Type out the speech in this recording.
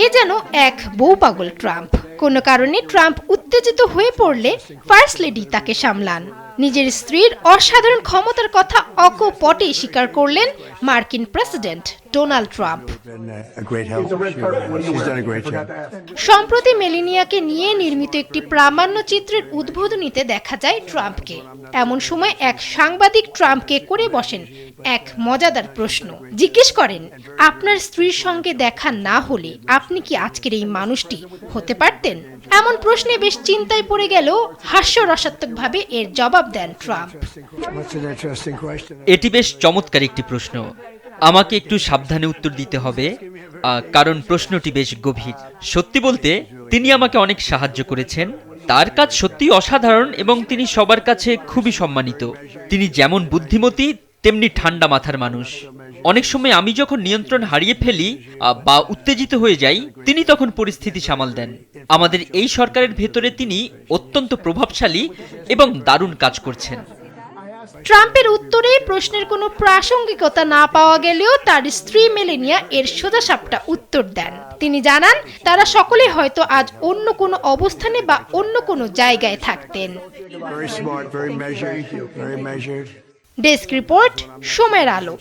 এ যেন এক বউ পাগল ট্রাম্প। কোনো কারণে ট্রাম্প উত্তেজিত হয়ে পড়লে ফার্স্ট লেডি তাকে সামলান। নিজের স্ত্রীর অসাধারণ ক্ষমতার কথা অকপটে স্বীকার করলেন মার্কিন প্রেসিডেন্ট ডোনাল্ড ট্রাম্প। সম্প্রতি মেলানিয়াকে নিয়ে নির্মিত একটি প্রামাণ্যচিত্রের উদ্বোধনীতে দেখা যায় ট্রাম্পকে। এমন সময় এক সাংবাদিক ট্রাম্পকে করে বসেন এক মজাদার প্রশ্ন। জিজ্ঞেস করেন, আপনার স্ত্রীর সঙ্গে দেখা না হলে আপনি কি আজকের এই মানুষটি হতে পারতেন? এমন প্রশ্নে বেশ চিন্তায় পড়ে গেলেও হাস্যরসাত্মকভাবে এর জবাব দেন ট্রাম্প। এটি বেশ চমৎকার একটি প্রশ্ন। আমাকে একটু সাবধানে উত্তর দিতে হবে, কারণ প্রশ্নটি বেশ গভীর। সত্যি বলতে তিনি আমাকে অনেক সাহায্য করেছেন। তার কাজ সত্যিই অসাধারণ এবং তিনি সবার কাছে খুবই সম্মানিত। তিনি যেমন বুদ্ধিমতী তেমনি ঠান্ডা মাথার মানুষ। অনেক সময় আমি যখন নিয়ন্ত্রণ হারিয়ে ফেলি বা উত্তেজিত হয়ে যাই, তিনি তখন পরিস্থিতি সামাল দেন। আমাদের এই সরকারের ভেতরে তিনি অত্যন্ত প্রভাবশালী এবং দারুণ কাজ করছেন। ট্রাম্পের উত্তরে প্রশ্নের কোনো প্রাসঙ্গিকতা না পাওয়া গেলেও তার স্ত্রী মেলানিয়া এর সোজাসাপটা উত্তর দেন। তিনি জানান, তারা সকলে হয়তো আজ অন্য কোনো অবস্থানে বা অন্য কোনো জায়গায় থাকতেন। ডেস্ক রিপোর্ট, সময়ের আলো।